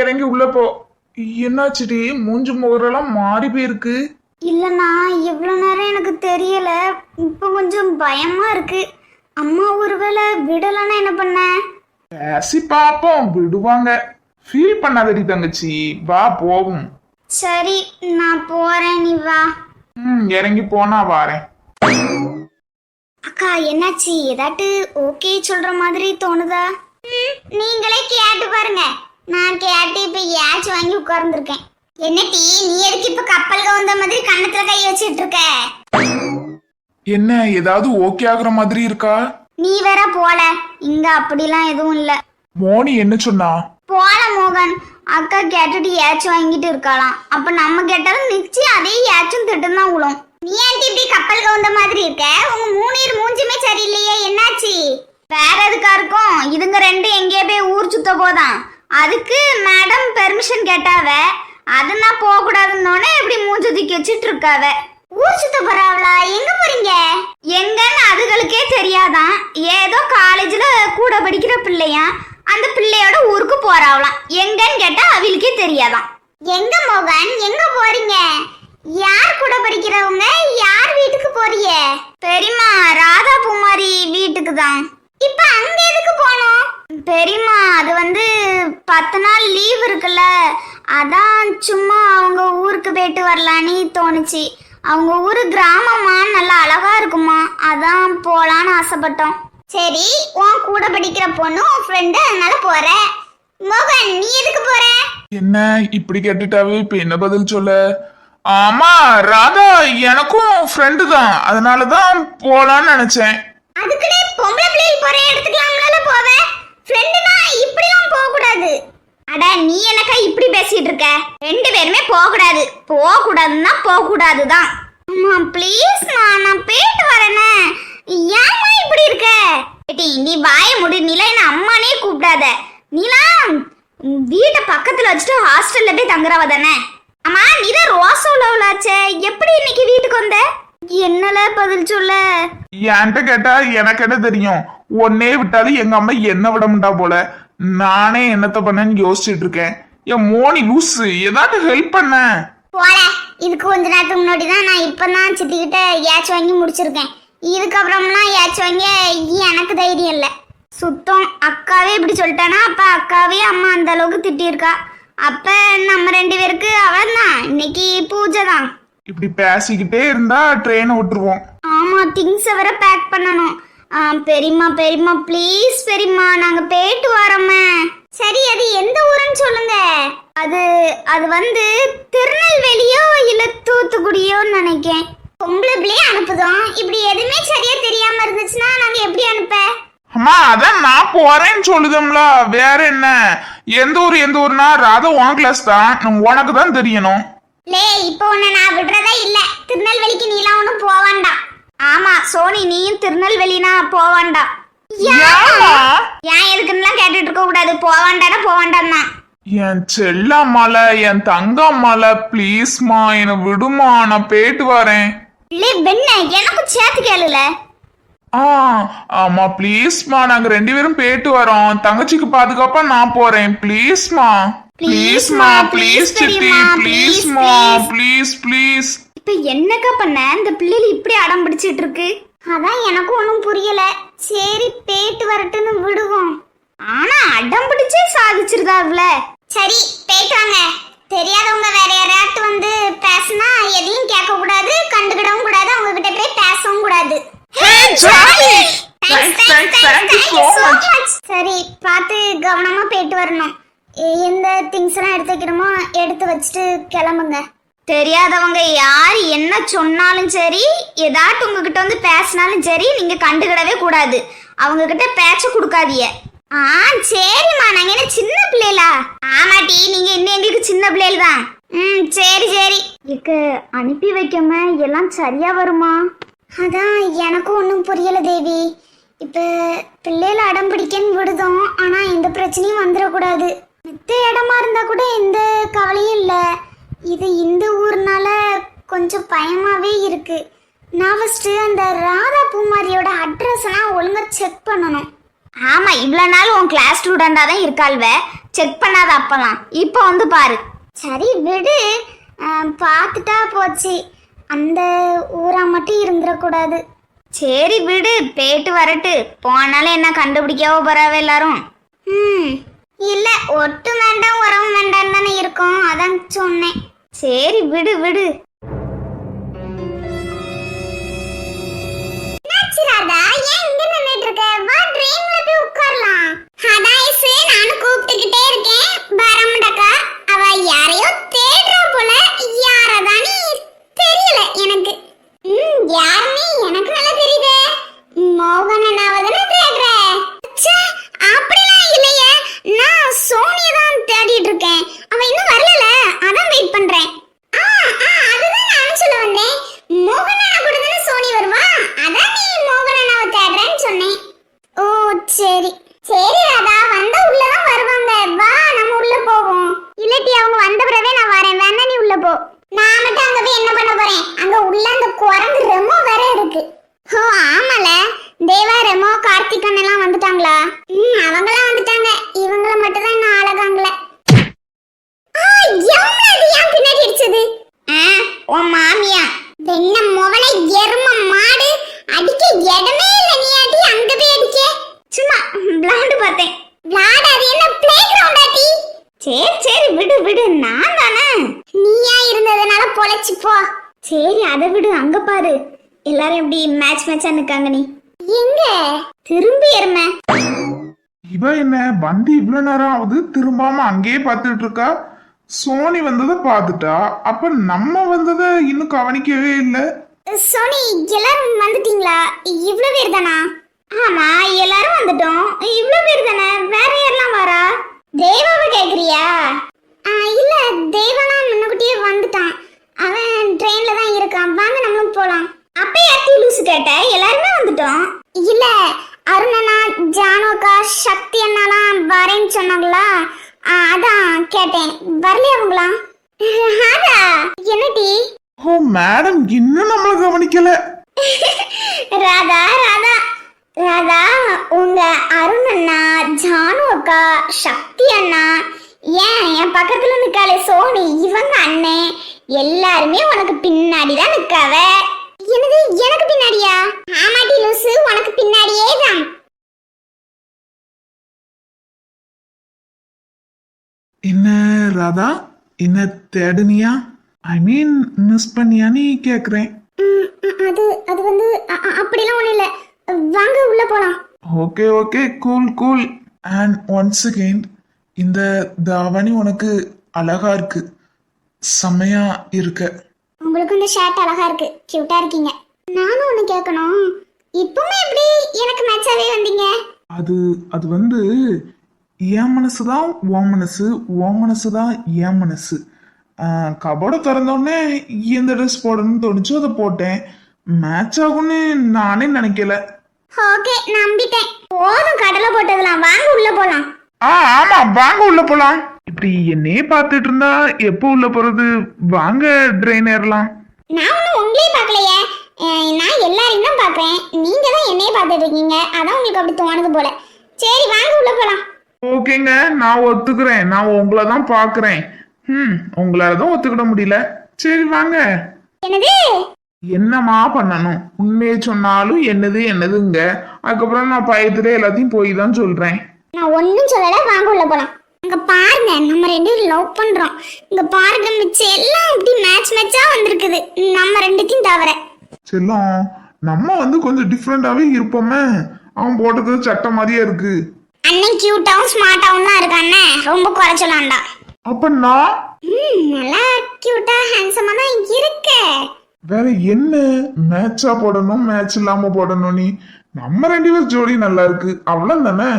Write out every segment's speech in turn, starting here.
இறங்கி உள்ள போ. என்னாச்சுடி, மூஞ்சி முகரெல்லாம் மாறி போயிருக்கு. இல்லண்ணா, இவ்வளவு நேரம் எனக்கு தெரியல. இப்ப கொஞ்சம் பயமா இருக்கு. அம்மா ஒருவேளை விடலன்னா என்ன பண்ண? பேசி பாப்போம், விடுவாங்க. ஃபீல் பண்ணாதடி தங்கச்சி, வா போவோம். சரி, நான் போறேன், நீ வா. இறங்கி போனா வாரேன். அக்கா, என்னாச்சு? ஏதாட்டு ஓகே சொல்ற மாதிரி தோணுதா? நீங்களே கேட்டு பாருங்க. நான் கேட்டு இப்ப ஏச்சு வாங்கி உட்கார்ந்துருக்கேன். என்ன டீ, நீ எதுக்கு இப்ப கப்பல் கவுந்த மாதிரி கண்ணத்துல கை வச்சிட்டு இருக்க? என்ன, ஏதாவது ஓகே ஆகுற மாதிரி இருக்கா? நீ வேற போல. இங்க அப்படிலாம் எதுவும் இல்ல. மோனி என்ன சொன்னா? போல மோகன், அக்கா கேட்டுட்டு ஏச்சு வாங்கிட்டு இருக்கலாம். அப்ப நம்ம கேட்டாலும் நிச்சயம் அதே ஏச்சும் திட்டம் தான் உழும். நீ ஏன்டி இப்படி கப்பல் கவுந்த மாதிரி இருக்க? உங்க மூஞ்சுமே சரியில்லையே, என்னாச்சு? வேற எதுக்கா இருக்கும்? இதுங்க ரெண்டு எங்கேயே போய் ஊர் சுத்த போதான். அதுக்கு மேடம் பெர்மிஷன் கேட்டாவ. அது நான் போக கூடாதுன்னோட இப்படி மூஞ்சு தூக்கி வச்சுட்டு இருக்காவ. ஊர் சுத்த போறாவளா? எங்க போறீங்க? எங்கன்னு அதுகளுக்கே தெரியாதான். ஏதோ காலேஜ்ல கூட படிக்கிற பிள்ளையா, அந்த பிள்ளையோட ஊருக்கு போறாவலாம். எங்கன்னு கேட்டா அவளுக்கே தெரியாதான். எங்க மோகன், எங்க போறீங்க? யார் கூட படிக்கிறவங்க? யார் வீட்டுக்கு போறீங்க? பெரியம்மா ராதா பூமாரி வீட்டுக்கு தான். இப்ப அங்க எதுக்கு போனோம்? பெரியம்மா, அது 10 நாள் லீவ் இருக்குல்ல, அதான் சும்மா அவங்க ஊருக்கு போயிட்டு வரலான்னு தோணுச்சு. அவங்க ஊரு கிராமமா, நல்லா அழகா இருக்குமா, அதான் போலான்னு ஆசைப்பட்டோம். சரி, உன் கூட படிக்கிற பொண்ணு உன் ஃப்ரெண்டு, அதனால போற. மோகன், நீ எதுக்கு போற? என்ன இப்படி கேட்டுட்டாவே இப்ப என்ன பதில் சொல்ல? ஆமா ராதா, எனக்கும் ஃப்ரெண்டு தான், அதனாலதான் போலான்னு நினைச்சேன். அதுக்குனே பொம்பளை பிள்ளைகள் போற இடத்துக்குலாம்ல போவே. ஃப்ரெண்டுனா இப்படிலாம் போக கூடாது. அட, நீ என்னக்கா இப்படி பேசிட்டு இருக்க? ரெண்டு பேருமே போக கூடாது. போக கூடாதுன்னா போக கூடாதுதான். அம்மா ப்ளீஸ், நான் போயிட்டு வரேனே. ஏம்மா இப்படி இருக்க? ஏடி, நீ வாயை மூடி. நிலா என்ன அம்மானே கூப்பிடாத. நிலா வீட்டை பக்கத்துல வச்சுட்டு ஹாஸ்டல்ல போய் தங்குறவ தானே? அம்மா, நீதான் ரோசோலாச்சே, எப்படி இன்னைக்கு வீட்டுக்கு வந்த? என்னல பதில் சொல்ல? என்கிட்ட கேட்டா எனக்கு என்ன தெரியும்? ஒன்னே விட்டாலும் எங்க அம்மா என்ன விட மாட்டா போல. நானே என்னத்த பண்ணேன்னு யோசிச்சுட்டு இருக்கேன். என் மோனி லூசு, ஏதாவது ஹெல்ப் பண்ண போல. இதுக்கு கொஞ்ச நேரத்துக்கு முன்னாடி தான் நான் இப்பதான் சித்திக்கிட்ட ஏச்சு வாங்கி முடிச்சிருக்கேன். இதுக்கப்புறம்லாம் ஏச்சு வாங்க எனக்கு தைரியம் இல்லை. சுத்தம். அக்காவே இப்படி சொல்லிட்டானா, அப்ப அக்காவே அம்மா அந்த அளவுக்கு திட்டிருக்கா. அப்ப நம்ம ரெண்டு பேருக்கு அவள்தான். இன்னைக்கு பூஜை தான். இப்படி பேசிக்கிட்டே இருந்தா ட்ரெயினை விட்டுருவோம். ஆமா, திங்ஸை வேற பேக் பண்ணணும். பெரியம்மா ப்ளீஸ் பெரியம்மா, நாங்க போயிட்டு வரோமே. சரி, அது எந்த ஊருன்னு சொல்லுங்க. அது திருநெல்வேலியோ இல்ல தூத்துக்குடியோன்னு நினைக்கேன். பொம்பளை பிள்ளையே அனுப்புதோம். இப்படி எதுவுமே சரியா தெரியாம இருந்துச்சுன்னா நாங்க எப்படி அனுப்ப? அம்மா, அதான் நான் போறேன்னு சொல்லுதம்ல, வேற என்ன? எந்த ஊர்னா ராதா உன் கிளாஸ் தான், உனக்கு தான் தெரியணும். லே, இப்போ உன்னை நான் விடுறதா இல்ல. திருநெல்வேலிக்கு நீலாம் ஒன்னும் போவாண்டா. ஆமா சோனி, நீயும் திருநெல்வேலினா போவாண்டா. ஏன் எதுக்குன்னு கேட்டுட்டு இருக்க கூடாது. போவாண்டான்னா என் செல்லம்மால, என் தங்கம்மால, ப்ளீஸ்மா என்ன விடுமா, நான் போயிட்டு வரேன். லே வெண்ண, எனக்கும் சேர்த்து கேளுல. ஆமா ப்ளீஸ்மா, நாங்க ரெண்டு பேரும் போயிட்டு வரோம். தங்கச்சிக்கு பாதுகாப்பா நான் போறேன். ப்ளீஸ்மா ப்ளீஸ்மா, ப்ளீஸ் சித்தி, ப்ளீஸ்மா, ப்ளீஸ். இப்ப என்னக்கா பண்ண? இந்த பிள்ளைகள் இப்படி அடம் பிடிச்சிட்டு இருக்கு. அதான் எனக்கும் ஒன்றும் புரியல. சரி, போயிட்டு வரட்டுன்னு விடுவோம். ஆனா அடம் பிடிச்சே சாதிச்சிருக்காருல. சரி, போயிட்டு வாங்க. தெரியாதவங்க வேற யாராட்டு பேசினா எதையும் கேட்க கூடாது, கண்டுக்கிடவும் கூடாது, அவங்க கிட்ட போய் பேசவும் கூடாது. சரி, பார்த்து கவனமா போயிட்டு வரணும். எந்த திங்ஸ் எல்லாம் எடுத்து வைக்கணுமோ எடுத்து வச்சுட்டு கிளம்புங்க. தெரியாதவங்க யாரு என்ன சொன்னாலும் சரி, ஏதாட்டு உங்ககிட்ட பேசினாலும் சரி, நீங்க கண்டுக்கிடவே கூடாது. அவங்க கிட்ட பேச்ச கொடுக்காதீங்க. சரிம்மா, நாங்க என்ன சின்ன பிள்ளைகளா? ஆமாட்டி, நீங்க இன்னும் எங்களுக்கு சின்ன பிள்ளைகள் தான். சரி. அனுப்பி வைக்காம எல்லாம் சரியா வருமா? அதான் எனக்கும் ஒன்றும் புரியல தேவி. இப்ப பிள்ளைகளை அடம் பிடிக்கன்னு விடுதோம். ஆனா எந்த பிரச்சனையும் வந்துடக்கூடாது. மித்த இடமா இருந்தா கூட எந்த கவலையும் இல்லை. இது இந்த ஊர்னால கொஞ்சம் பயமாவே இருக்கு. நான் ஃபர்ஸ்ட் அந்த ராதா பூமாரியோட அட்ரஸ் எல்லாம் ஒழுங்கா செக் பண்ணணும். ஆமா, இவ்வளவு நாள் உன் கிளாஸ் ஸ்டூடெண்டா தான் இருக்காள்வ. செக் பண்ணாத அப்பலாம் இப்போ வந்து பாரு. சரி விடு, பார்த்துட்டா போச்சு. அந்த ஊரா மட்டும் இருந்துடக்கூடாது. சரி விடு, போயிட்டு வரட்டு. போனாலும் என்ன கண்டுபிடிக்காவோ போறாவ எல்லாரும். இல்ல, ஒட்டு வேண்டாம் உரம் வேண்டாம் தானே இருக்கும், அதான் சொன்னேன். சரி விடு விடு. ராதா, ஏன் இங்க நின்னுட்டு இருக்க? வா, ட்ரெயின்ல போய் உட்காரலாம். அதான் இசு, நானும் கூப்பிட்டுக்கிட்டே இருக்கேன். வரமுடக்கா அவ யாரையோ தேடுறா போல. யாரதானே தெரியல எனக்கு. யாருன்னு எனக்கு நல்லா தெரியுதே. மோகன் அவதானே தேடுற? அப்படிலாம் இல்லையே, நான் சோனியை தான் தேடிட்டு இருக்கேன். அவ இன்னும் வரல, அதான் வெயிட் பண்றேன். அதுதான் நானும் சொல்ல வந்தேன். மோகன் அண்ணா கூட தானே சோனி வருவா, அதான் நீ மோகன் அண்ணாவை தேடுறேன்னு சொன்னேன். ஓ சரி சரி ராதா, வந்தா உள்ளதான் வருவாங்க. வா, நம்ம உள்ள போவோம். இல்லாட்டி அவங்க வந்த பிறவே நான் வரேன், வேணா நீ உள்ள போ. நான் மட்டும் அங்க போய் என்ன பண்ண போறேன்? அங்க உள்ள அந்த குரங்கு ரெமோ வேற இருக்கு. ஓ ஆமால, தேவா ரெமோ கார்த்திக் அண்ணெல்லாம் வந்துட்டாங்களா? அவங்களாம் வந்துட்டாங்க. இவங்கள மட்டும் தான் இன்னும் அழகாங்கள. பின்னாடி அடிச்சது உன் மாமியா. வெண்ண மொவனை எரும மாடு, அடிக்க இடமே இல்ல. நீ அடி, அங்க போய் அடிக்க. சும்மா விளையாண்டு பார்த்தேன். விளையாட, அது என்ன பிளே கிரவுண்ட் ஆட்டி? சரி சரி விடு விடு, நான் தானே. நீயா இருந்ததுனால பொழைச்சு போ. சரி அதை விடு, அங்க பாரு எல்லாரும் எப்படி மேட்ச் மேட்சா நிக்காங்க. நீ எங்க திரும்பி எருமை? இவ என்ன வண்டி இவ்வளவு நேரம் ஆகுது திரும்பாம அங்கேயே பார்த்துட்டு இருக்கா. சோனி வந்ததை பார்த்துட்டா, அப்ப நம்ம வந்ததை இன்னும் கவனிக்கவே இல்லை. சோனி, எல்லாரும் வந்துட்டீங்களா? இவ்வளவு பேர் தானா? ஆமா, எல்லாரும் வந்துட்டோம். இவ்வளவு பேர் தானே, வேற யாரெல்லாம் வரா? தேவாவை கேக்குறியா? இல்ல, தேவானா முன்னகுட்டியே வந்துட்டான். அவன் ட்ரெயின்ல தான் இருக்கான். வாங்க நம்மளும் போலாம். அப்ப யார்ட்டி லூசு கேட்ட? எல்லாருமே வந்துட்டோம். இல்ல, அருணனா ஜானோக்கா சக்தி அண்ணாலாம் வரேன்னு சொன்னாங்களா, அதான் கேட்டேன். வரலையா அவங்களா? என்னடி? ஓ மேடம், இன்னும் நம்மள கவனிக்கல. ராதா ராதா ராதா, உங்க அருண் அண்ணா, ஜானு அக்கா, சக்தி அண்ணா, ஏன் என் பக்கத்துல நிக்காளே சோனி, இவங்க அண்ணன் எல்லாருமே உனக்கு பின்னாடி தான் நிக்காவ. என்னது, எனக்கு பின்னாடியா? ஆமாட்டி லூசு, உனக்கு பின்னாடியே தான். என்ன ராதா, என்ன தேடுனியா? ஐ மீன் மிஸ் பண்ணியான்னு கேக்குறேன். அது வந்து அப்படிலாம் ஒண்ணு இல்ல. வாங்க உள்ள போலாம். Okay okay, cool cool. And once again, இந்த தாவணி உனக்கு அழகா இருக்கு, செம்மையா இருக்க. உங்களுக்கு இந்த ஷர்ட் அழகா இருக்கு, கியூட்டா இருக்கீங்க. நானும் ஒண்ணு கேட்கணும். இப்பவுமே எப்படி எனக்கு மேட்சாவே வந்தீங்க? அது வந்து என் மனசு தான் உன் மனசு, உன் மனசு தான் என் மனசு. கபோர்டை திறந்தோடனே எந்த ட்ரெஸ் போடணும்னு தோணுச்சோ அதை போட்டேன். மேட்ச் ஆகும்னு நானே நினைக்கல. ஓகே, நம்பிட்டேன். போதும் கடலை போட்டதெல்லாம், வாங்க உள்ள போலாம். ஆமா, வாங்க உள்ள போலாம். இப்படி என்னையே பார்த்துட்டு இருந்தா எப்போ உள்ள போறது? வாங்க ட்ரெயின் ஏறலாம். நான் ஒன்னும் உங்களையே பார்க்கலையே, நான் எல்லாரையும் தான் பார்க்கறேன். நீங்க தான் என்னையே பார்த்துட்டு இருக்கீங்க, அதான் உங்களுக்கு அப்படி தோணுது போல. சரி வாங்க உள்ள போலாம். ஓகேங்க, நான் ஒத்துக்கிறேன். நான் உங்களை தான் பாக்குறேன். உங்களால தான் ஒத்துக்கிட முடியல. சரி வாங்க. என்னது? என்னமா பண்ணணும்? உண்மையை சொன்னாலும் என்னதுங்க. அதுக்கப்புறம் நான் பயத்துல எல்லாத்தையும் போய் தான் சொல்றேன். நான் ஒன்னும் சொல்லல, வாங்க உள்ள போலாம். அங்க பாருங்க, நம்ம ரெண்டு பேரும் லவ் பண்றோம். இங்க பாருங்க, மிச்சம் எல்லாம் இப்படி மேட்ச் மேட்சா வந்திருக்குது, நம்ம ரெண்டுத்தையும் தவிர. செல்லம், நம்ம வந்து கொஞ்சம் டிஃப்ரெண்டாவே இருப்போமே. அவன் போட்டது சட்டை மாதிரியே இருக்கு. அண்ணன் கியூட்டாவும் ஸ்மார்ட்டாவும் தான் இருக்கானே, ரொம்ப குறை சொல்லாண்டா. அப்ப நான் நல்லா கியூட்டா ஹேண்ட்ஸமா தான் இருக்க. வேற என்ன மேட்சா போடணும், மேட்ச் இல்லாம போடணும்? நீ நம்ம ரெண்டு பேர் ஜோடி நல்லா இருக்கு, அவ்வளவு தானே.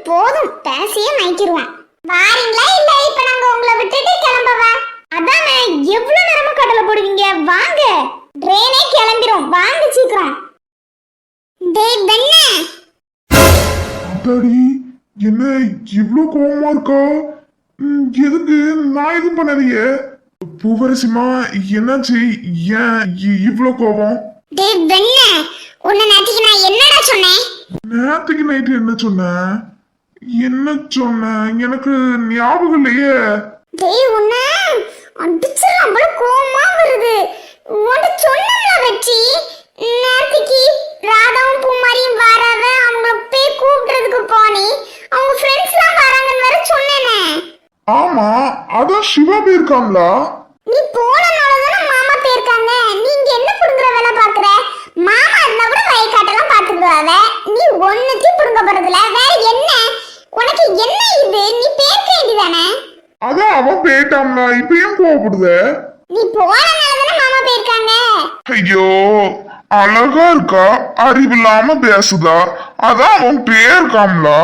போதும், பேசியே நைக்கிடுவான். வாரீங்களா இல்ல இப்ப நாங்க உங்களை விட்டுட்டு கிளம்பவா? அதானே, எவ்வளவு நேரமா கடலை போடுவீங்க? வாங்க, ட்ரெயினே கிளம்பிரும், வாங்க சீக்கிரம். டேய் பெண்ணே, அடாடி, என்ன இவ்ளோ கோவமா இருக்கா? எதுக்கு? நான் எதுவும் பண்ணலையே. பூவரசிமா, என்னாச்சு? ஏன் இவ்ளோ கோவம்? டேய் பெண்ணே, உன்னை நேத்துக்கு நான் என்னடா சொன்னேன்? நேத்துக்கு நைட்டு என்ன சொன்ன? என்ன சொன்ன எனக்கு ஞாபகம் இல்லையே. டேய் உன்ன அடிச்சு நம்மள கோவமா வருது. உன்ட சொன்னல வெச்சி நேத்திக்கு ராதாவும் பூமாரியும் வராத அவங்கள போய் கூப்பிடுறதுக்கு போனி. அவங்க ஃப்ரெண்ட்ஸ்லாம் வராங்கன்னு வேற சொன்னேனே. ஆமா, அதான் சிவா போயிருக்காங்களா? நீ போனனால தான மாமா போயிருக்காங்க. நீங்க என்ன புடுங்குற வேலை பாக்குற? மாமா இருந்தா கூட வய காட்டலாம் பாத்துக்குவாங்க. நீ ஒண்ணுத்தி புடுங்க போறதுல வேற என்ன? உனக்கு என்ன இது? நீ பேச வேண்டியதானே? அதான் அவன் போயிட்டாங்களா, இப்ப ஏன் கோவப்படுத? நீ போனனால தான மாமா போயிருக்காங்க. ஐயோ, அழகா இருக்கா, அறிவில்லாம பேசுதா, அதான் அவன் போயிருக்காங்களா?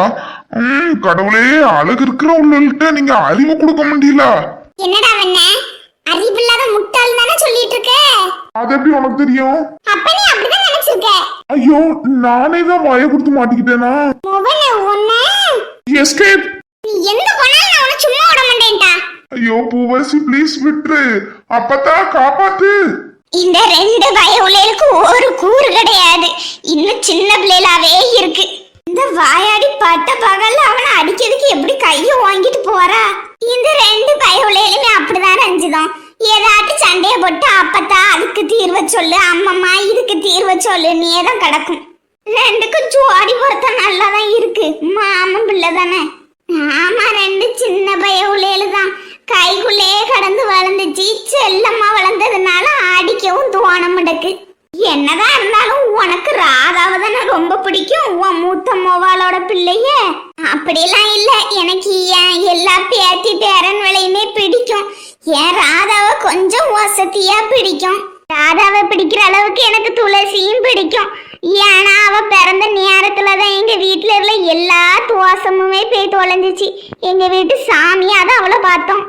கடவுளே, அழகு இருக்கிற உள்ளிட்ட நீங்க அறிவு கொடுக்க முடியல. என்னடா வண்ண அறிவில்லாத முட்டாள் தானே சொல்லிட்டு இருக்க? அது எப்படி உனக்கு தெரியும்? அப்ப நீ அப்படிதான் நினைச்சிருக்க. ஐயோ, நானே தான் வாயை கொடுத்து மாட்டிக்கிட்டேனா? மொபைல் ஒண்ணு எஸ்கேப். நீ எங்க போனாலும் நான் உன்னை சும்மா விட மாட்டேன்டா. ஐயோ பூவரசி, ப்ளீஸ் விட்டுரு, அப்பதான் காப்பாத்து. இந்த ரெண்டு பயவுகளுக்கு ஒரு கூறு கிடையாது. இன்னும் சின்ன பிள்ளைலாவே இருக்கு. இந்த வாயாடி பட்ட பகல்ல அவனை அடிக்கிறதுக்கு எப்படி கைய வாங்கிட்டு போறா? இந்த ரெண்டு பயவுகளுமே அப்படிதான் ரஞ்சிதம். ஏதாட்டும் சண்டைய போட்டு அப்பத்தா அதுக்கு தீர்வை சொல்லு, அம்மம்மா இதுக்கு தீர்வை சொல்லுன்னே தான் கிடக்கும். ரெண்டுக்கும் ஜோடி பொறுத்த நல்லாதான் இருக்கு. மாமன் பிள்ளை தானே. ஆமா, ரெண்டு சின்ன பயவுளேலு தான் கைக்குள்ளே கடந்து வளர்ந்துச்சு. செல்லம்மா வளர்ந்ததுனால அடிக்கவும் தோண முடக்கு. என்னதான் இருந்தாலும் உனக்கு ராதாவை தானே ரொம்ப பிடிக்கும், உன் மூத்த மோவாளோட பிள்ளைய. அப்படிலாம் இல்ல, எனக்கு என் எல்லா பேத்தி பேரன் விளையுமே பிடிக்கும். என் ராதாவை கொஞ்சம் வசதியா பிடிக்கும். ராதாவை பிடிக்கிற அளவுக்கு எனக்கு துளசியும் பிடிக்கும். ஏன்னா அவ பிறந்த நேரத்துலதான் எங்க வீட்டுல இருந்த எல்லா துவாசமுமே போய் தொலைஞ்சிச்சு. எங்க வீட்டு சாமியா தான் அவளை பார்த்தோம்.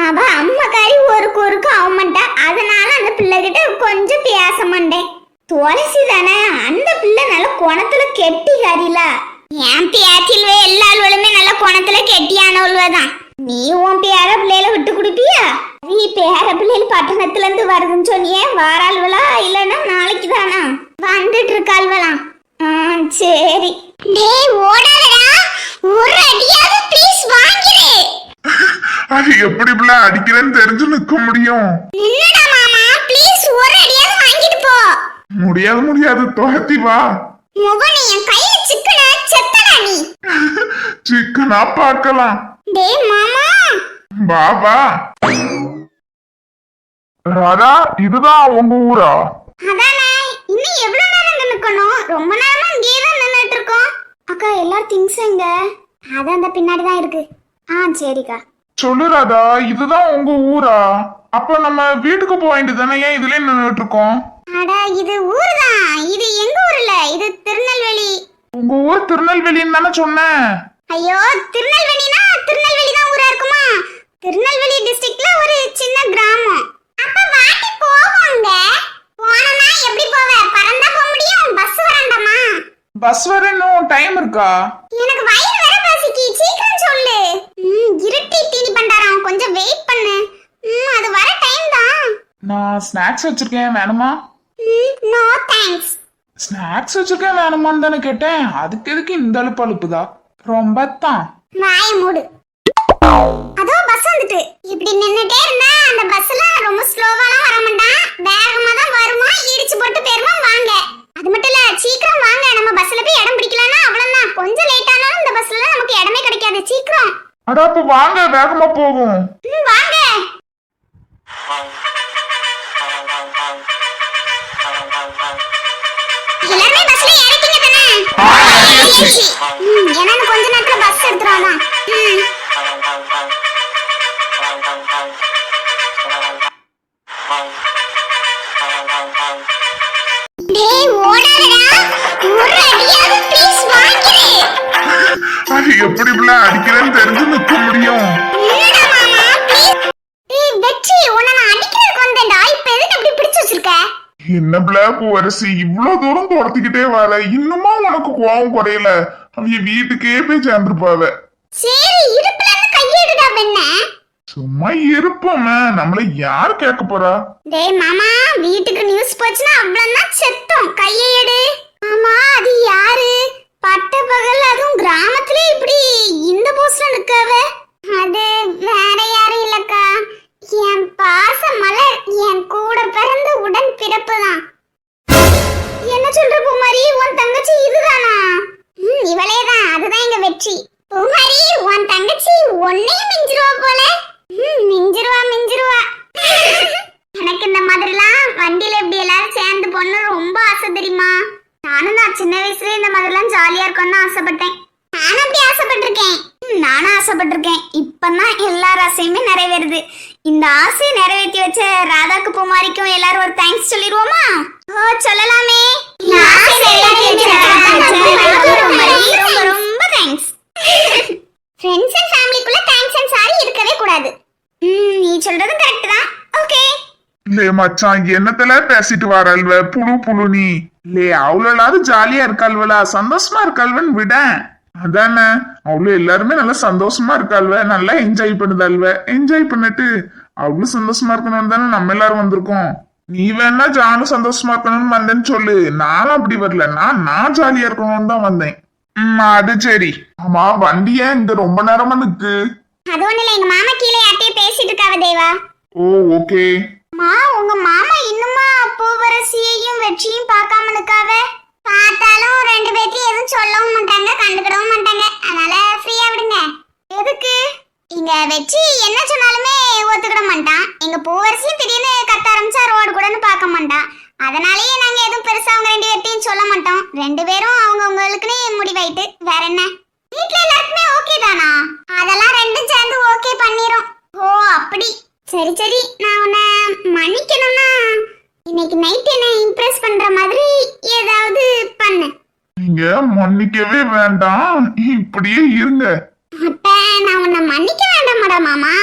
அவ அம்மாக்காரி ஒரு குறுக்கு ஆக மாட்டா. அதனால அந்த பிள்ளைகிட்ட கொஞ்சம் பேச மாட்டேன். துளசி தானே, அந்த பிள்ளை நல்ல குணத்துல கெட்டிக்காரில. என் பேத்தில்வே எல்லாளுமே நல்ல குணத்துல கெட்டியானவள்வதான். நீ உன் பேர பிள்ளையில விட்டு கொடுப்பியா? நீ பேர பிள்ளைகள் பட்டணத்துல இருந்து வருதுன்னு சொன்னியே, வாராள்வளா இல்லன்னா நாளைக்கு தானா வந்துட்டு இருக்காள்வலாம்? சரி. டேய் ஓடாதடா, ஒரு அடியாவது ப்ளீஸ் வாங்கிடு. அது எப்படி பிள்ளை அடிக்கிறேன்னு தெரிஞ்சு நிக்க முடியும்? என்னடா மாமா, ப்ளீஸ் ஒரு அடியாவது வாங்கிட்டு போ. முடியாது முடியாது, துரத்தி வா. முகனி என் கையில சிக்கன செத்தடா நீ. சிக்கனா பார்க்கலாம். டேய் மாமா, வா வா. ராதா, இதுதான் உங்க ஊரா? அதானே. இன்னும் எவ்வளவு நேரம் நிக்கணும்? ரொம்ப நேரமா இங்கேயே தான் நின்னுட்டு இருக்கோம். அக்கா, எல்லா திங்ஸ் எங்க? அதான் அந்த பின்னாடி தான் இருக்கு. சரிக்கா. சொல்லு ராதா, இதுதான் உங்க ஊரா? அப்ப நம்ம வீட்டுக்கு போக வேண்டியதானே, ஏன் இதுல நின்னுட்டு இருக்கோம்? அட, இது ஊர்தான். இது எங்க ஊர் இல்ல, இது திருநெல்வேலி. உங்க ஊர் திருநெல்வேலின்னு தானே சொன்னேன். ஐயோ, திருநெல்வேலினா திருநெல்வேலி தான் ஊரா இருக்குமா? திருநெல்வேலி டிஸ்ட்ரிக்ட்ல ஒரு சின்ன கிராமம். அப்ப வாட்டி போவாங்க. போனனா எப்படி போவ? பறந்தா போக முடியும், பஸ் வரண்டாமா? பஸ் வர இன்னும் டைம் இருக்கா? எனக்கு வயிறு வேற பசிக்கு, சீக்கிரம் சொல்லு. இருட்டி தீனி பண்டாரம், கொஞ்சம் வெயிட் பண்ணு. அது வர டைம் தான். நான் ஸ்நாக்ஸ் வச்சிருக்கேன், வேணுமா? No thanks. ஸ்நாக்ஸ் வச்சிருக்கேன், வேணுமான்னு தானே கேட்டேன். அதுக்கு எதுக்கு இந்த அலுப்பு அலுப்புதா? ரொம்ப தான். வாய மூடு. அதோ பஸ் வந்துட்டு. இப்படி நின்னுட்டே இருந்தா அந்த பஸ்ல ரொம்ப ஸ்லோவாலாம் வர மாட்டான், வேகமா தான் வருமா. இடிச்சு போட்டு பேருமா வாங்க. அது மட்டும் இல்ல, சீக்கிரம் வாங்க. நம்ம பஸ்ல போய் இடம் பிடிக்கலன்னா அவ்வளவுதான். கொஞ்சம் லேட் ஆனாலும் இந்த பஸ்ல நமக்கு இடமே கிடைக்காது. சீக்கிரம் அட, அப்ப வாங்க, வேகமா போகும். வாங்க. எல்லாரும் பஸ்ல ஏறிட்டீங்க தானே? ஏன்னா கொஞ்ச நேரத்துல பஸ் எடுத்துறாங்க. டேய் ஓடாதடா, ஒரு அடியாவது ப்ளீஸ் வாங்கிடு. அது எப்படி பிள்ளை அடிக்கிறேன்னு தெரிஞ்சு நிக்க முடியும்? என்னடா மாமா, ப்ளீஸ். டேய் வெற்றி, உன்னை நான் அடிக்கிறதுக்கு வந்தேன்டா. இப்ப எதுக்கு அப்படி பிடிச்சு வச்சிருக்க? என்ன பிள்ளை பூவரசி, இவ்வளவு தூரம் துரத்திக்கிட்டே வர, இன்னுமா உனக்கு கோவம் குறையல? அவங்க வீட்டுக்கே போய் சேர்ந்துருப்பாவ. சரி, இடுப்புல இருந்து கையெடுடா பெண்ண. சும்மா இருப்போமே, நம்மள யாரு கேட்க போறா? டேய் மாமா, வீட்டுக்கு நியூஸ் போச்சுன்னா அவ்வளவுதான் செத்தோம். கையை எடு. ஆமா, அது யாரு? பட்ட பகல் அதுவும் கிராமத்துல இப்படி பூமாரி உன் தங்கச்சி ஒன்னையும் மிஞ்சிருவா போல. மிஞ்சிருவா. எனக்கு இந்த மாதிரிலாம் வண்டியில இப்படி எல்லாரும் சேர்ந்து போன்னு ரொம்ப ஆசை தெரியுமா? நான் சின்ன வயசுல இந்த மாதிரிலாம் ஜாலியா இருக்கணும்னு ஆசைப்பட்டேன். நானும் ஆசைப்பட்டிருக்கேன். இப்பதான் எல்லார் ஆசையுமே நிறைவேறுது. இந்த ஆசையை நிறைவேற்றி வச்ச ராதாக்கு பூமாரிக்கும் எல்லாரும் ஒரு தேங்க்ஸ் சொல்லிடுவோமா? சொல்லலாமே. ரொம்ப தேங்க்ஸ். ஃப்ரெண்ட்ஸ் அண்ட் ஃபேமிலிக்குள்ள தேங்க்ஸ் அண்ட் சாரி இருக்கவே கூடாது. நீ சொல்றது கரெக்ட் தான். ஓகே. லே மச்சான், என்னத்துல பேசிட்டு வரல்வ? புழு நீ லே அவ்வளவு ஜாலியா இருக்காள்வலா, சந்தோஷமா இருக்காள்வன்னு விட. அதானே, அவ்வளவு எல்லாருமே நல்லா சந்தோஷமா இருக்காள்வ, நல்லா என்ஜாய் பண்ணுதாள்வ. என்ஜாய் பண்ணிட்டு அவ்வளவு சந்தோஷமா இருக்கணும்னு தானே நம்ம எல்லாரும் வந்திருக்கோம். நீ வேணா ஜானும் சந்தோஷமா இருக்கணும்னு வந்தேன்னு சொல்லு. நானும் அப்படி வரல, நான் ஜாலியா இருக்கணும்னு தான் வந்தேன். அது சரி. ஆமா, வண்டிய இங்க ரொம்ப நேரமா நிக்கு. அது ஒண்ணு இல்ல, எங்க மாமா கீழே யார்ட்டையும் பேசிட்டு இருக்காவ தேவா. ஓ ஓகே. உங்க மாமா இன்னுமா பூவரசியையும் வெற்றியும் பார்க்காம நிக்காவ? பார்த்தாலும் ரெண்டு பேர்த்தையும் எதுவும் சொல்லவும் மாட்டாங்க, கண்டுக்கிடவும் மாட்டாங்க. அதனால ஃப்ரீயா விடுங்க. எதுக்கு? இங்க வெற்றி என்ன சொன்னாலுமே ஒத்துக்கிட மாட்டான். எங்க பூவரசியும் திடீர்னு கத்த ஆரம்பிச்சா ரோடு கூடன்னு பார்க்க மாட்டான். அதனாலயே நாங்க எதுவும் பெருசா அவங்க ரெண்டு பேர்த்தையும் சொல்ல மாட்டோம். ரெண்டு பேரும் அவங்கவுங்களுக்குன்னு முடிவாயிட்டு. வேற என்ன? வீட்ல எல்லாருக்குமே ஓகே தானா? அதெல்லாம் ரெண்டும் சேர்ந்து ஓகே பண்ணிரும். ஓ அப்படி. சரி, நான் உன்னை மன்னிக்கணும்னா இன்னைக்கு நைட் என்ன இம்ப்ரெஸ் பண்ற மாதிரி ஏதாவது பண்ணு. நீங்க மன்னிக்கவே வேண்டாம், இப்படியே இருங்க. அப்ப நான் உன்னை மன்னிக்க வேண்டாமாடா மாமா?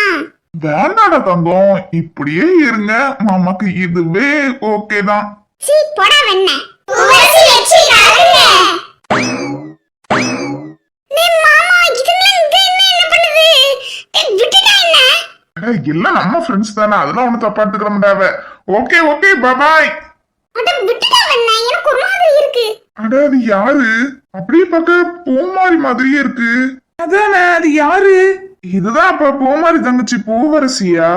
வேண்டாடா தங்கம், இப்படியே இருங்க. மாமாக்கு இதுவே ஓகே தான். சீ போடா வெண்ண. பூவரசி வெற்றி காருங்க. நீ மாமா இதுல இங்க என்ன பண்ணுது? விட்டுட்டா என்ன? இல்ல நம்ம ஃப்ரெண்ட்ஸ் தானே, அதெல்லாம் ஒண்ணு தப்பா எடுத்துக்கிற மாட்டாவ. Okay bye. அட விட்டுட்டா வெண்ண, எனக்கு ஒரு மாதிரி இருக்கு. அட அது யாரு? அப்படியே பார்க்க பூமாரி மாதிரியே இருக்கு. அதானே, அது யாரு? இதுதான் அப்ப பூமாரி தங்கச்சி பூவரசியா?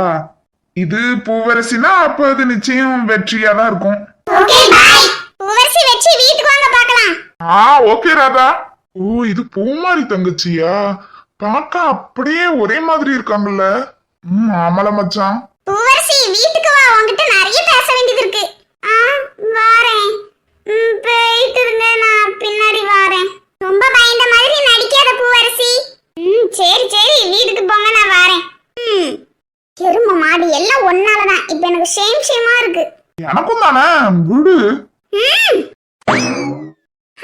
இது பூவரசினா அப்ப அது நிச்சயம் வெற்றியா தான் இருக்கும். Okay bye. பூவரசி வெற்றி வீட்டுக்கு வாங்க பார்க்கலாம். ஓகே ராதா. ஓ இது பூமாரி தங்கச்சியா? பார்க்க அப்படியே ஒரே மாதிரி இருக்காங்கல்ல. ஆமால மச்சான். பூவரசி வீட்டுக்கு வா, உன்கிட்ட நிறைய பேச வேண்டியது இருக்கு. வாரேன். போயிட்டு இருங்க, நான் பின்னாடி வாரேன். ரொம்ப பயந்த மாதிரி நடிக்காத பூவரசி. சரி வீட்டுக்கு போங்க, நான் வாரேன். எரும மாடு எல்லாம் ஒன்னாலதான். இப்ப எனக்கு ஷேமா இருக்கு. எனக்கும் தானே, விடு.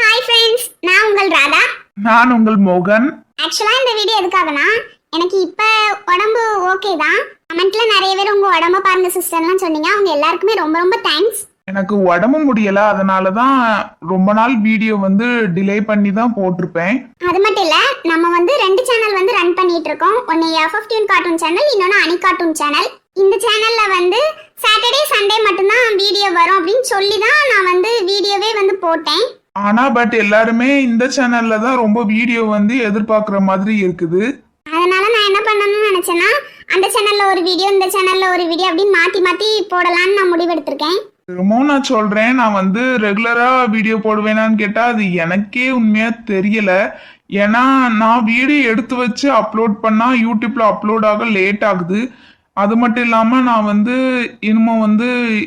ஹாய் ஃப்ரெண்ட்ஸ், நான் உங்கள் ராதா. நான் உங்கள் மோகன். ஆக்சுவலா இந்த வீடியோ எதுக்காகனா, எனக்கு இப்ப உடம்பு ஓகே தான். கமெண்ட்ல நிறைய பேர் உங்க உடம்ப பாருங்க சிஸ்டர்லாம் சொன்னீங்க. அவங்க எல்லாருக்குமே ரொம்ப ரொம்ப தேங்க்ஸ். எனக்கு உடம்பு முடியல, அதனாலதான் ரொம்ப நாள் வீடியோ டிலே பண்ணி தான் போட்டிருப்பேன். அது மட்டும் இல்ல, நம்ம ரெண்டு சேனல் ரன் பண்ணிட்டு இருக்கோம். ஒன்னு F15 கார்ட்டூன் சேனல், இன்னொன்னு அனி கார்ட்டூன் சேனல். இந்த சேனல்ல சாட்டர்டே சண்டே மட்டும்தான் வீடியோ வரும் அப்படின்னு சொல்லி தான் நான் வீடியோவே போட்டேன். ஆனா பட் எல்லாருமே இந்த சேனல்ல தான் ரொம்ப வீடியோ எதிர்பார்க்குற மாதிரி இருக்குது. அதனால நான் என்ன பண்ணணும்னு நினைச்சேன்னா, அந்த சேனல்ல ஒரு வீடியோ, இந்த சேனல்ல ஒரு வீடியோ அப்படின்னு மாத்தி போடலாம்னு நான் முடிவெடுத்திருக்கேன். திரும்பவும் நான் சொல்றேன், நான் ரெகுலரா வீடியோ போடுவேனான்னு கேட்டா அது எனக்கே உண்மையா தெரியல. ஏன்னா நான் வீடியோ எடுத்து வச்சு அப்லோட் பண்ணா யூடியூப்ல அப்லோட் ஆக லேட் ஆகுது. அது மட்டும் இல்லாம நான் இனிமே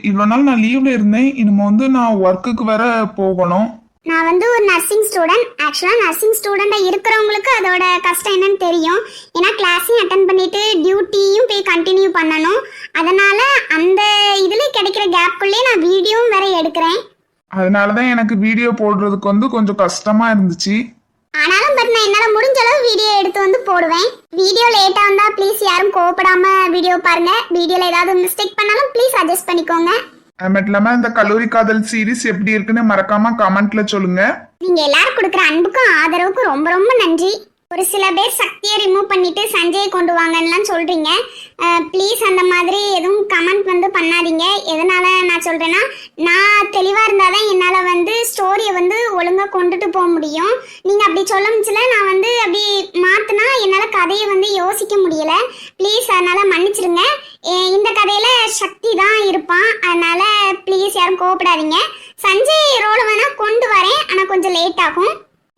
இவ்வளவு நாள் நான் லீவ்ல இருந்தேன். இனிமே நான் ஒர்க்குக்கு வேற போகணும். நான் ஒரு நர்சிங் ஸ்டூடெண்ட். ஆக்சுவலாக நர்சிங் ஸ்டூடெண்டாக இருக்கிறவங்களுக்கு அதோட கஷ்டம் என்னன்னு தெரியும். ஏன்னா கிளாஸையும் அட்டன் பண்ணிட்டு டியூட்டியும் போய் கண்டினியூ பண்ணணும். அதனால அந்த இதில் கிடைக்கிற கேப்குள்ளே நான் வீடியோவும் வேற எடுக்கிறேன். அதனால தான் எனக்கு வீடியோ போடுறதுக்கு கொஞ்சம் கஷ்டமா இருந்துச்சு. ஆனாலும் பட் நான் என்னால் முடிஞ்ச அளவு வீடியோ எடுத்து போடுவேன். வீடியோ லேட்டாக வந்தால் ப்ளீஸ் யாரும் கோவப்படாம வீடியோ பாருங்க. வீடியோவில் ஏதாவது மிஸ்டேக் பண்ணாலும் ப்ளீஸ் அட்ஜஸ்ட் பண்ணிக்கோங்க. அது மட்டும் இல்லாம இந்த கல்லூரி காதல் சீரிஸ் எப்படி இருக்குன்னு மறக்காம கமெண்ட்ல சொல்லுங்க. நீங்க எல்லாரும் கொடுக்குற அன்புக்கும் ஆதரவுக்கும் ரொம்ப ரொம்ப நன்றி. ஒரு சில பேர் சக்தியை ரிமூவ் பண்ணிட்டு சஞ்சயை கொண்டு வாங்கலாம் சொல்றீங்க. ப்ளீஸ் அந்த மாதிரி எதுவும் கமெண்ட் பண்ணாதீங்க. எதனால நான் சொல்றேன்னா, நான் தெளிவா இருந்தாதான் என்னால ஸ்டோரியை ஒழுங்கா கொண்டுட்டு போக முடியும். நீங்க அப்படி சொல்ல முடியல, நான் அப்படி மாத்தினா என்னால கதையை யோசிக்க முடியல. ப்ளீஸ் அதனால மன்னிச்சிருங்க. இந்த கதையில சக்தி தான் இருப்பான். அதனால ப்ளீஸ் யாரும் கோவப்படாதீங்க. சஞ்சய் ரோல வேணா கொண்டு வரேன், ஆனா கொஞ்சம் லேட் ஆகும்.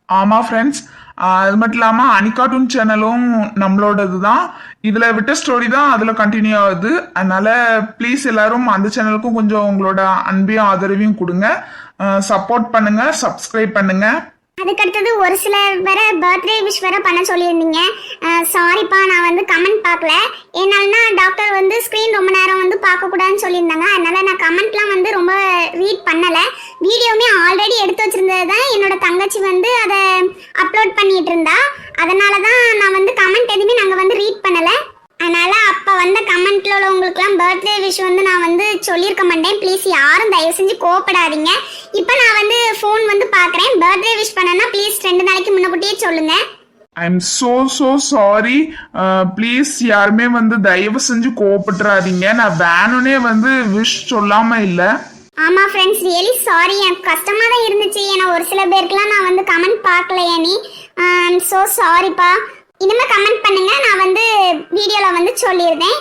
ஆமா ஃப்ரெண்ட்ஸ், அது மட்டும் இல்லாமல் அனிகார்ட்டூன் சேனலும் நம்மளோடது தான். இதில் விட்ட ஸ்டோரி தான் அதில் கண்டினியூ ஆகுது. அதனால ப்ளீஸ் எல்லாரும் அந்த சேனலுக்கும் கொஞ்சம் உங்களோட அன்பையும் ஆதரவையும் கொடுங்க. சப்போர்ட் பண்ணுங்க, சப்ஸ்கிரைப் பண்ணுங்க. அதுக்கடுத்தது ஒரு சிலர் வேற பர்த்டே விஷ் வேற பண்ண சொல்லியிருந்தீங்க. சாரிப்பா, நான் வந்து கமெண்ட் பார்க்கல. என்னாலனா டாக்டர் வந்து ஸ்க்ரீன் ரொம்ப நேரம் வந்து பார்க்கக்கூடாதுன்னு சொல்லியிருந்தாங்க. அதனால நான் கமெண்ட்லாம் வந்து ரொம்ப ரீட் பண்ணலை. வீடியோவுமே ஆல்ரெடி எடுத்து வச்சிருந்தது தான் என்னோட தங்கச்சி வந்து அதை அப்லோட் பண்ணிட்டு இருந்தா. அதனால தான் நான் வந்து கமெண்ட் எதுவுமே நாங்கள் வந்து ரீட் பண்ணலை. அதனால அப்போ வந்த கமெண்ட்ல உள்ளவங்களுக்குலாம் பர்த்டே விஷ் வந்து நான் வந்து சொல்லியிருக்க மாட்டேன். ப்ளீஸ் யாரும் தயவு செஞ்சு கோவப்படாதீங்க. இப்போ நான் வந்து ஃபோன் வந்து பார்க்குறேன். பர்த்டே விஷ் பண்ணனா ப்ளீஸ் 2 நாளைக்கு முன்னக்கூட்டியே சொல்லுங்க. I am so sorry. Please யாருமே வந்து தயவு செஞ்சு கோவப்பட்டுறாதீங்க. நான் வேணும்னே வந்து விஷ் சொல்லாமல் இல்லை. ஆமாம் ஃப்ரெண்ட்ஸ், ரியலி சாரி. எனக்கு கஷ்டமாக தான் இருந்துச்சு. ஏன்னா ஒரு சில பேருக்குலாம் நான் வந்து கமெண்ட் பார்க்கலையே நீ. ஸோ சாரிப்பா. இனிமேல் கமெண்ட் பண்ணுங்க, நான் வந்து வீடியோவில் வந்து சொல்லியிருந்தேன்.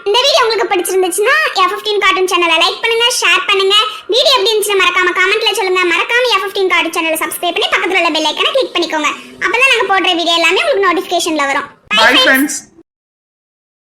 இந்த வீடியோ உங்களுக்கு பிடிச்சிருந்துச்சுன்னா F15 கார்ட்டூன் சேனலை லைக் பண்ணுங்க, ஷேர் பண்ணுங்க. வீடியோ எப்படி இருந்துச்சுன்னு மறக்காம கமெண்ட்ல சொல்லுங்க. மறக்காம F15 கார்ட்டூன் சேனலை சப்ஸ்கிரைப் பண்ணி பக்கத்துல உள்ள பெல் ஐக்கனை கிளிக் பண்ணிக்கோங்க. அப்பதான் நாங்க போடுற வீடியோ எல்லாமே உங்களுக்கு நோட்டிஃபிகேஷன்ல வரும். Bye friends.